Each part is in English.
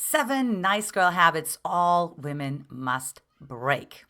7 nice girl habits all women must break.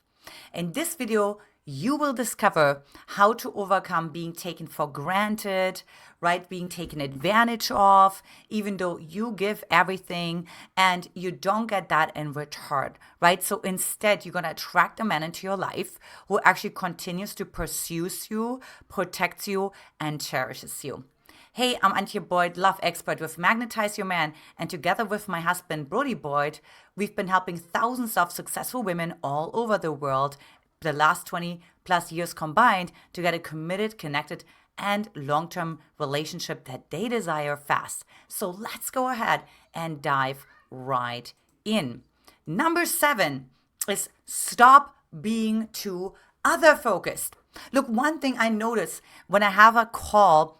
In this video, you will discover how to overcome being taken for granted, right? Being taken advantage of, even though you give everything and you don't get that in return, right? So instead, you're going to attract a man into your life who actually continues to pursue you, protects you, and cherishes you. Hey, I'm Antia Boyd, love expert with Magnetize Your Man, and together with my husband, Brody Boyd, we've been helping thousands of successful women all over the world the last 20 plus years combined to get a committed, connected, and long-term relationship that they desire fast. So let's go ahead and dive right in. Number 7 is stop being too other focused. Look, one thing I notice when I have a call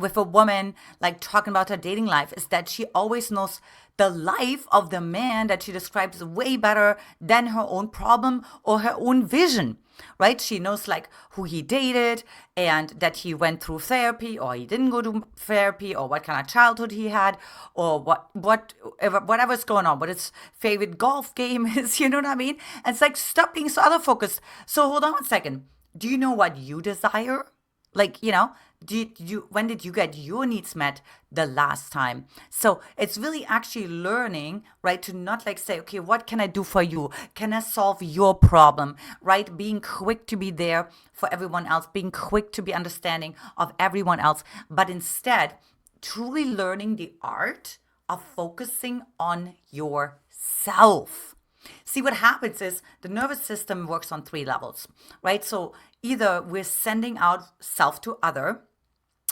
with a woman like talking about her dating life is that she always knows the life of the man that she describes way better than her own problem or her own vision, right? She knows like who he dated and that he went through therapy or he didn't go to therapy or what kind of childhood he had or whatever's going on, what his favorite golf game is, you know what I mean? And it's like, stop being so other focused. So hold on one second. Do you know what you desire? Like, when did you get your needs met the last time? So it's really actually learning, right, to not like say, okay, what can I do for you? Can I solve your problem, right? Being quick to be there for everyone else, being quick to be understanding of everyone else, but instead truly learning the art of focusing on yourself. See, what happens is the nervous system works on 3 levels, right? So either we're sending out self to other,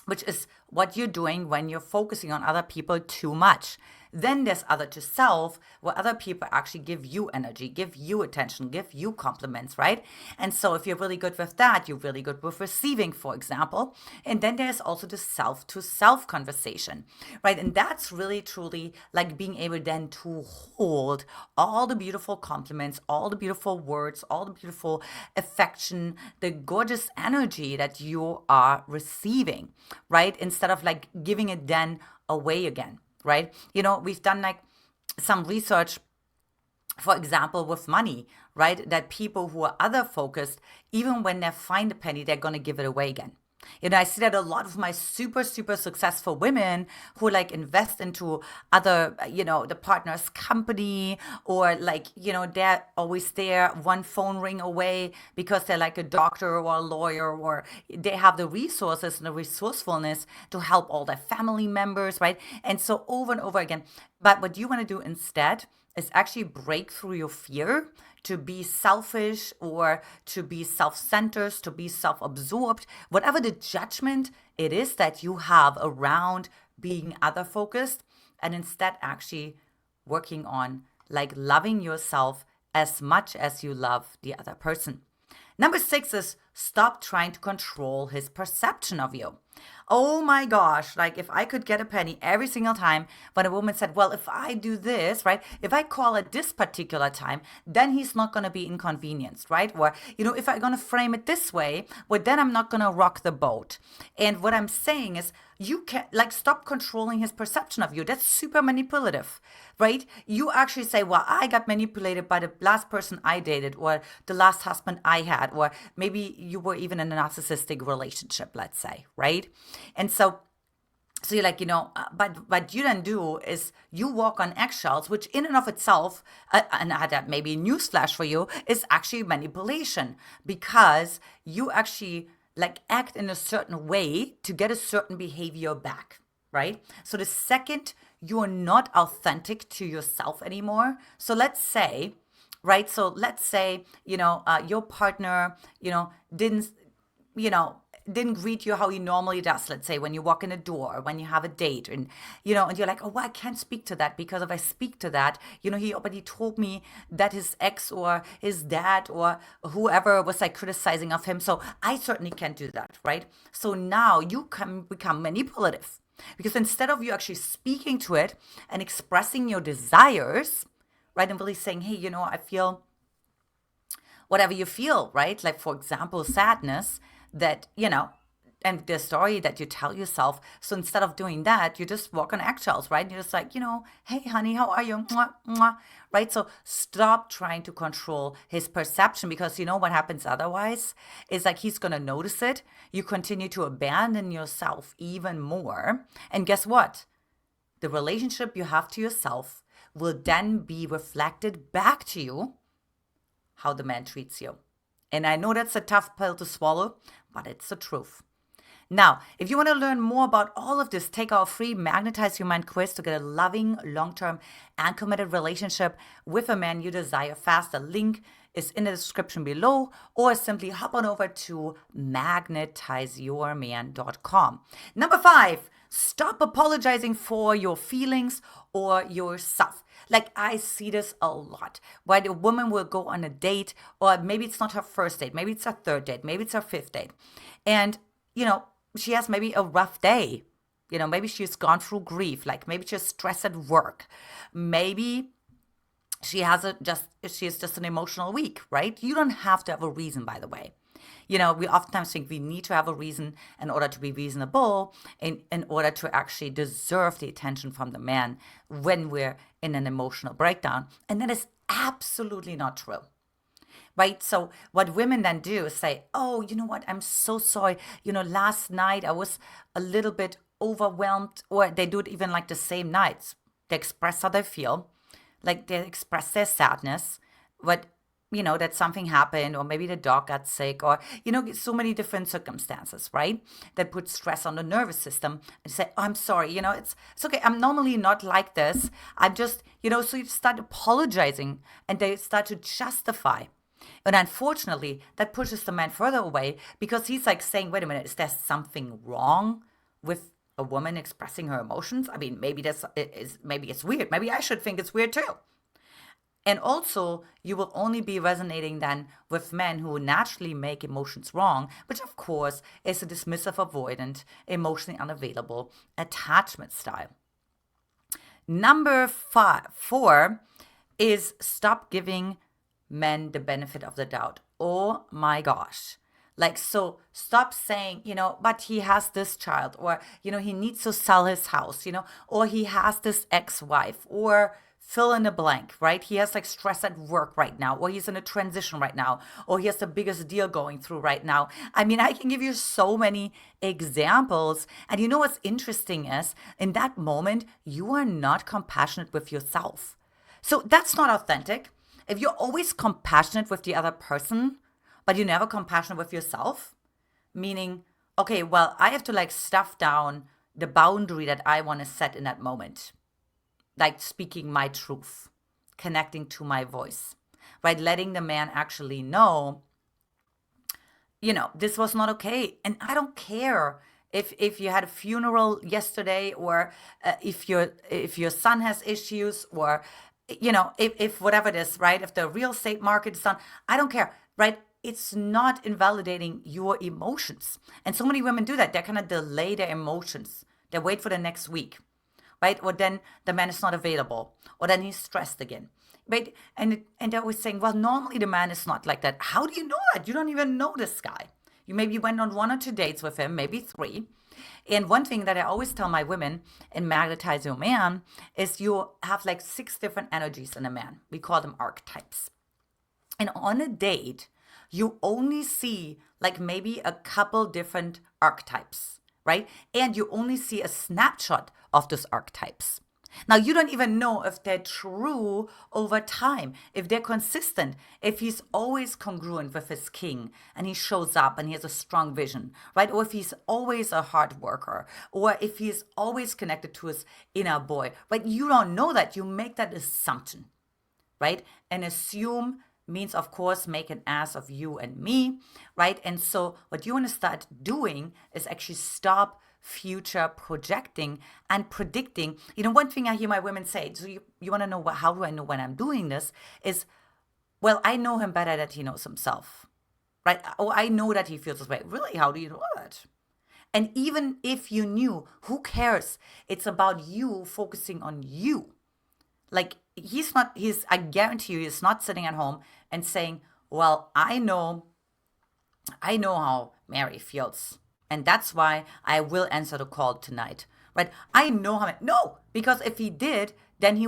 which is what you're doing when you're focusing on other people too much. Then there's other to self, where other people actually give you energy, give you attention, give you compliments, right? And so if you're really good with that, you're really good with receiving, for example. And then there's also the self to self conversation, right? And that's really truly like being able then to hold all the beautiful compliments, all the beautiful words, all the beautiful affection, the gorgeous energy that you are receiving, right? Instead of like giving it then away again. Right? We've done like some research, for example, with money, right? That people who are other focused, even when they find a penny, they're going to give it away again. I see that a lot of my super, super successful women who like invest into other, the partner's company or like, they're always there one phone ring away because they're like a doctor or a lawyer or they have the resources and the resourcefulness to help all their family members, right? And so over and over again. But what you want to do instead is actually break through your fear to be selfish or to be self-centered, to be self-absorbed, whatever the judgment it is that you have around being other-focused, and instead actually working on like loving yourself as much as you love the other person. Number 6 is stop trying to control his perception of you. Oh my gosh, like if I could get a penny every single time when a woman said, well, if I do this, right, if I call at this particular time, then he's not going to be inconvenienced, right? Or, if I'm going to frame it this way, well, then I'm not going to rock the boat. And what I'm saying is you can like stop controlling his perception of you. That's super manipulative, right? You actually say, well, I got manipulated by the last person I dated or the last husband I had, or maybe you were even in a narcissistic relationship, let's say, right? And so you're like, but what you then do is you walk on eggshells, which in and of itself, and I had maybe a newsflash for you, is actually manipulation because you actually like act in a certain way to get a certain behavior back, right? So the second you're not authentic to yourself anymore, so let's say, right? So let's say, your partner, didn't, didn't greet you how he normally does, let's say when you walk in a door, when you have a date, and and you're like, oh, well, I can't speak to that because if I speak to that, he already told me that his ex or his dad or whoever was like criticizing of him, so I certainly can't do that, right? So now you can become manipulative because instead of you actually speaking to it and expressing your desires, right, and really saying, hey, I feel whatever you feel, right? Like, for example, sadness, that, and the story that you tell yourself. So instead of doing that, you just walk on eggshells, right? You're just like, hey, honey, how are you? Mwah, mwah, right? So stop trying to control his perception, because you know what happens otherwise is like he's going to notice it. You continue to abandon yourself even more. And guess what? The relationship you have to yourself will then be reflected back to you how the man treats you. And I know that's a tough pill to swallow, but it's the truth. Now, if you want to learn more about all of this, take our free Magnetize Your Mind quiz to get a loving, long-term, and committed relationship with a man you desire fast. The link is in the description below, or simply hop on over to magnetizeyourman.com. Number 5, stop apologizing for your feelings or yourself. Like, I see this a lot, where the woman will go on a date, or maybe it's not her first date, maybe it's her third date, maybe it's her fifth date. And, she has maybe a rough day. Maybe she's gone through grief, like maybe she's stressed at work. Maybe she has just an emotional week, right? You don't have to have a reason, by the way. We oftentimes think we need to have a reason in order to be reasonable, in order to actually deserve the attention from the man when we're in an emotional breakdown. And that is absolutely not true. Right? So what women then do is say, oh, you know what? I'm so sorry. Last night I was a little bit overwhelmed, or they do it even like the same nights. They express how they feel, like they express their sadness, but that something happened, or maybe the dog got sick, or, so many different circumstances, right? That put stress on the nervous system, and say, oh, I'm sorry, it's okay. I'm normally not like this. I'm just, so you start apologizing, and they start to justify. And unfortunately, that pushes the man further away, because he's like saying, wait a minute, is there something wrong with a woman expressing her emotions? I mean, maybe it's weird. Maybe I should think it's weird too. And also, you will only be resonating then with men who naturally make emotions wrong, which of course is a dismissive, avoidant, emotionally unavailable attachment style. Number 4 is stop giving men the benefit of the doubt. Oh my gosh. Like, so stop saying, but he has this child, or, he needs to sell his house, or he has this ex-wife, or fill in the blank, right? He has like stress at work right now, or he's in a transition right now, or he has the biggest deal going through right now. I mean, I can give you so many examples. And what's interesting is in that moment, you are not compassionate with yourself. So that's not authentic. If you're always compassionate with the other person, but you're never compassionate with yourself, meaning, okay, well, I have to like stuff down the boundary that I want to set in that moment. Like speaking my truth, connecting to my voice, right? Letting the man actually know, this was not okay. And I don't care if you had a funeral yesterday, or if your son has issues, or if whatever it is, right? If the real estate market is down, I don't care, right? It's not invalidating your emotions. And so many women do that. They kind of delay their emotions. They wait for the next week, right? Or then the man is not available, or then he's stressed again, right? And they're always saying, well, normally the man is not like that. How do you know that? You don't even know this guy. You maybe went on 1 or 2 dates with him, maybe 3. And one thing that I always tell my women in Magnetize Your Man is you have like 6 different energies in a man. We call them archetypes. And on a date, you only see like maybe a couple different archetypes, right? And you only see a snapshot of those archetypes. Now, you don't even know if they're true over time, if they're consistent, if he's always congruent with his king and he shows up and he has a strong vision, right? Or if he's always a hard worker, or if he's always connected to his inner boy, right? You don't know that. You make that assumption, right? And assume means, of course, make an ass of you and me, right? And so what you want to start doing is actually stop future projecting and predicting. One thing I hear my women say, so you want to know how do I know when I'm doing this, is, well, I know him better that he knows himself, right? Oh, I know that he feels this way. Really? How do you know that? And even if you knew, who cares? It's about you focusing on you. Like, I guarantee you, he's not sitting at home and saying, well, I know how Mary feels And that's why I will answer the call tonight, right? I know how. No, because if he did, then he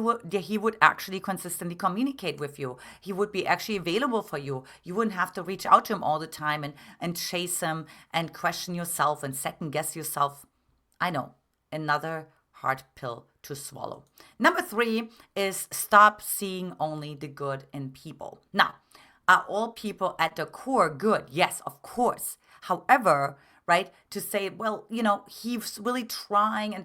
would actually consistently communicate with you. He would be actually available for you. You wouldn't have to reach out to him all the time and chase him and question yourself and second guess yourself. I know, another hard pill to swallow. Number 3 is stop seeing only the good in people. Now, are all people at the core good? Yes, of course. However, right, to say, well, he's really trying, and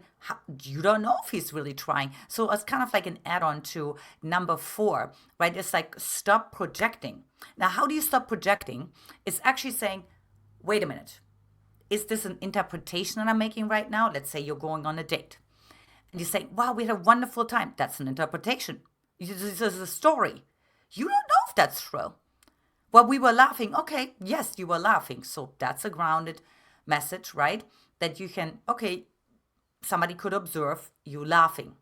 you don't know if he's really trying. So it's kind of like an add-on to number 4, right? It's like stop projecting. Now, how do you stop projecting? It's actually saying, wait a minute. Is this an interpretation that I'm making right now? Let's say you're going on a date. And you say, wow, we had a wonderful time. That's an interpretation. This is a story. You don't know if that's true. Well, we were laughing. Okay, yes, you were laughing. So that's a grounded message, right? That you can, okay, somebody could observe you laughing.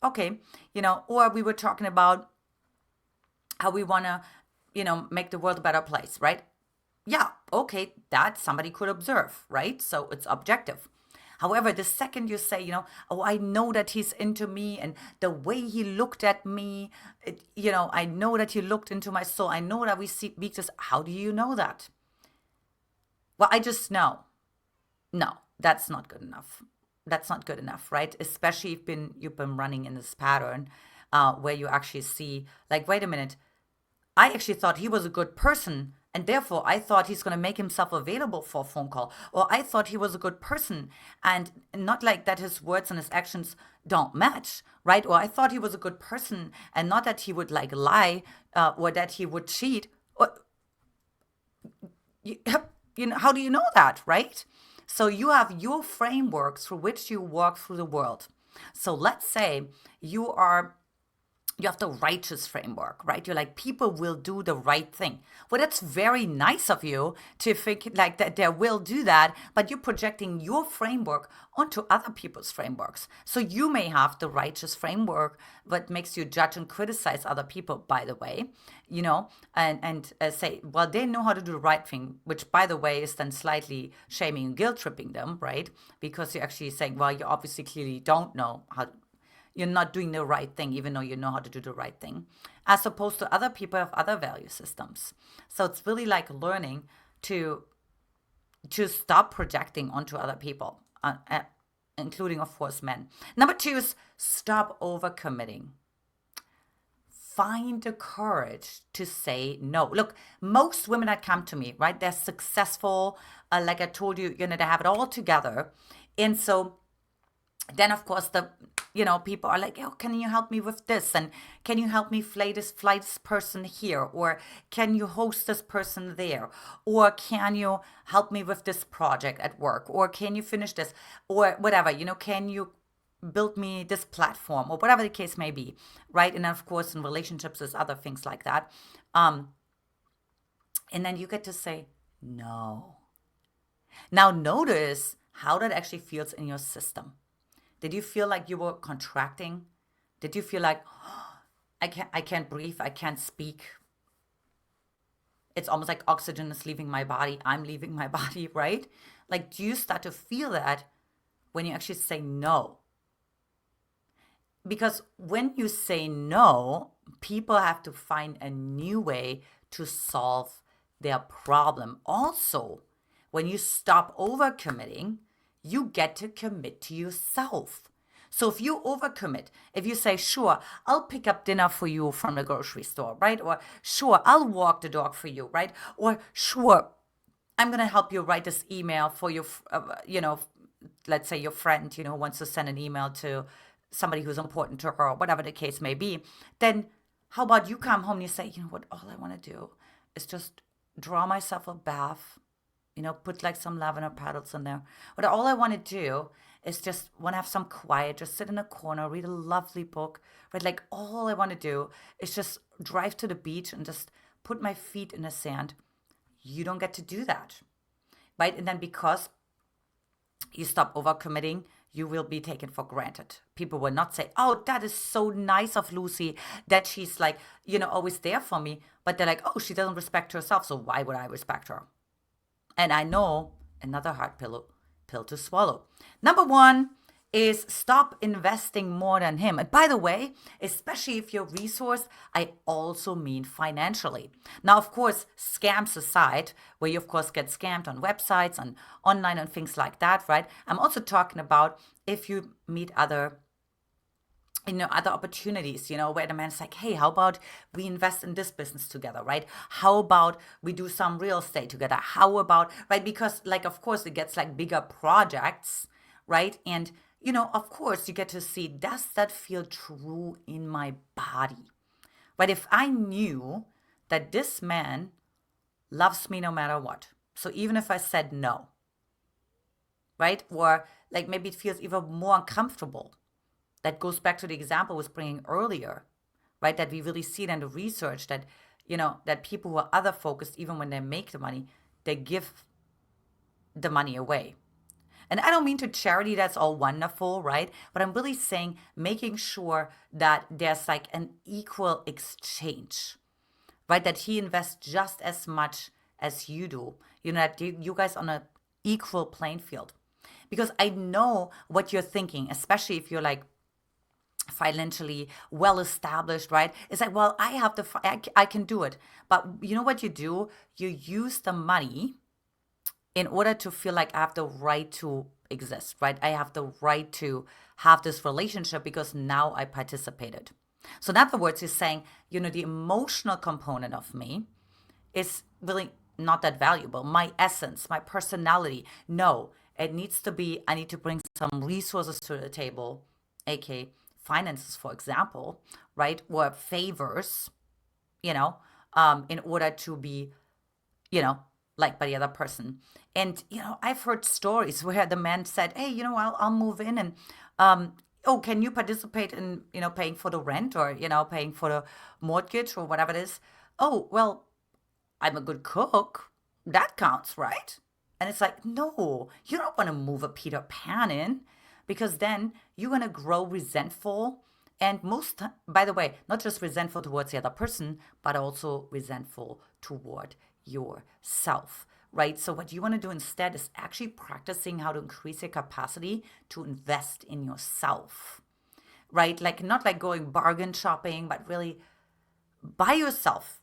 Okay, or we were talking about how we want to, make the world a better place, right? Yeah, okay, that somebody could observe, right? So it's objective. However, the second you say, oh, I know that he's into me, and the way he looked at me, I know that he looked into my soul. I know that we speak this. How do you know that? Well, I just know. No, that's not good enough. That's not good enough, right? Especially if you've been running in this pattern where you actually see, like, wait a minute, I actually thought he was a good person, and therefore I thought he's going to make himself available for a phone call. Or I thought he was a good person, and not like that his words and his actions don't match, right? Or I thought he was a good person, and not that he would like lie or that he would cheat. Or, how do you know that, right? So you have your frameworks through which you walk through the world. So let's say you have the righteous framework, right? You're like, people will do the right thing. Well, that's very nice of you to think like that they will do that, but you're projecting your framework onto other people's frameworks. So you may have the righteous framework that makes you judge and criticize other people, by the way, and say, well, they know how to do the right thing, which, by the way, is then slightly shaming and guilt tripping them, right? Because you're actually saying, well, you obviously clearly don't know how. You're not doing the right thing, even though you know how to do the right thing, as opposed to other people have other value systems. So it's really like learning to stop projecting onto other people, including, of course, men. Number 2 is stop overcommitting. Find the courage to say no. Look, most women that come to me, right, they're successful. Like I told you, they have it all together. And so then, of course, people are like, oh, can you help me with this? And can you help me fly this person here? Or can you host this person there? Or can you help me with this project at work? Or can you finish this? Or whatever, can you build me this platform? Or whatever the case may be, right? And then, of course, in relationships, there's other things like that. And then you get to say no. Now, notice how that actually feels in your system. Did you feel like you were contracting? Did you feel like, oh, I can't breathe, I can't speak? It's almost like oxygen is leaving my body, I'm leaving my body, right? Like, do you start to feel that when you actually say no? Because when you say no, people have to find a new way to solve their problem. Also, when you stop overcommitting, you get to commit to yourself. So if you overcommit, if you say, sure, I'll pick up dinner for you from the grocery store, right? Or sure, I'll walk the dog for you, right? Or sure, I'm going to help you write this email for your, let's say your friend, who wants to send an email to somebody who's important to her, or whatever the case may be. Then how about you come home and you say, you know what, all I want to do is just draw myself a bath, put like some lavender petals in there. But all I want to do is just want to have some quiet, just sit in a corner, read a lovely book, right? Like all I want to do is just drive to the beach and just put my feet in the sand. You don't get to do that, right? And then because you stop overcommitting, you will be taken for granted. People will not say, oh, that is so nice of Lucy that she's like, always there for me. But they're like, oh, she doesn't respect herself, so why would I respect her? And I know Another hard pill to swallow. Number one is stop investing more than him. And by the way, especially if you're resourced, I also mean financially. Now, of course, scams aside, where you of course get scammed on websites and online and things like that, right? I'm also talking about if you meet other other opportunities, where the man's like, hey, how about we invest in this business together, right? How about we do some real estate together? How about, right? Because like, of course, it gets like bigger projects, right? And, of course, you get to see, does that feel true in my body? But if I knew that this man loves me no matter what, so even if I said no, right? Or like maybe it feels even more uncomfortable. That goes back to the example I was bringing earlier, right? That we really see it in the research that, that people who are other focused, even when they make the money, they give the money away. And I don't mean to charity, that's all wonderful, right? But I'm really saying making sure that there's like an equal exchange, right? That he invests just as much as you do, that you guys on an equal playing field. Because I know what you're thinking, especially if you're like financially well established, right? It's like, well, I can do it. But you know what you do? You use the money in order to feel like I have the right to exist, right? I have the right to have this relationship because now I participated. So in other words, he's saying, the emotional component of me is really not that valuable. My essence, my personality, no, it needs to be, I need to bring some resources to the table, aka finances, for example, right? Or favors, in order to be, liked by the other person. And, I've heard stories where the man said, hey, I'll move in and, oh, can you participate in, paying for the rent or, paying for the mortgage or whatever it is? Oh, well, I'm a good cook. That counts, right? And it's like, no, you don't want to move a Peter Pan in because then you're going to grow resentful. And by the way, not just resentful towards the other person, but also resentful toward yourself, right? So what you want to do instead is actually practicing how to increase your capacity to invest in yourself, right? Like not like going bargain shopping, but really buy yourself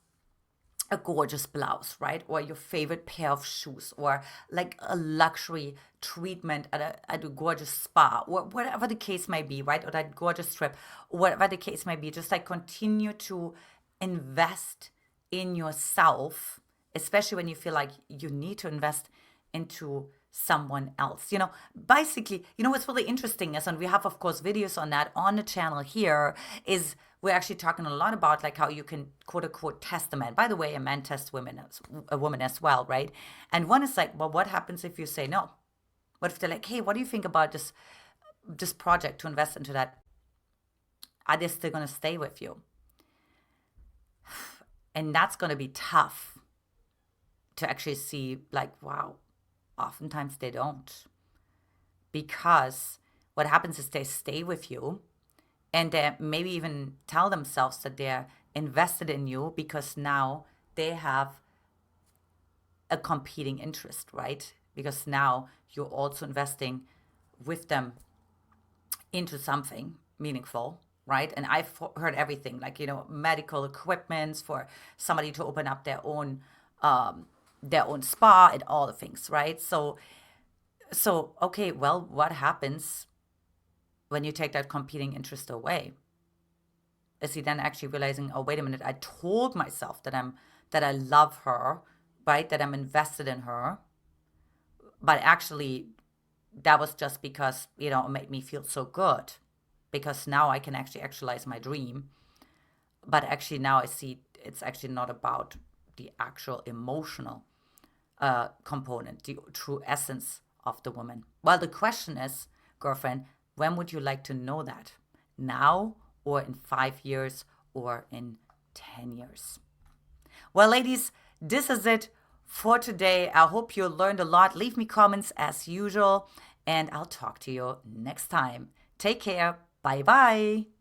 a gorgeous blouse, right? Or your favorite pair of shoes, or like a luxury treatment at a gorgeous spa, or whatever the case may be, right? Or that gorgeous trip, whatever the case may be. Just like continue to invest in yourself, especially when you feel like you need to invest into someone else. Basically, what's really interesting is, and we have, of course, videos on that on the channel here, is we're actually talking a lot about like how you can quote unquote test a man. By the way, a man tests a woman as well, right? And one is like, well, what happens if you say no? What if they're like, hey, what do you think about this project to invest into that? Are they still going to stay with you? And that's going to be tough to actually see, like, wow, oftentimes they don't. Because what happens is they stay with you and they maybe even tell themselves that they're invested in you because now they have a competing interest, right? Because now you're also investing with them into something meaningful, right? And I've heard everything, like, medical equipments for somebody to open up their own spa and all the things, right? So okay, well, what happens when you take that competing interest away? Is he then actually realizing, oh, wait a minute, I told myself that I love her, right? That I'm invested in her. But actually, that was just because, it made me feel so good. Because now I can actually actualize my dream. But actually now I see it's actually not about the actual emotional component, the true essence of the woman. Well, the question is, girlfriend, when would you like to know that? Now, or in 5 years, or in 10 years? Well, ladies, this is it for today. I hope you learned a lot. Leave me comments as usual, and I'll talk to you next time. Take care. Bye-bye.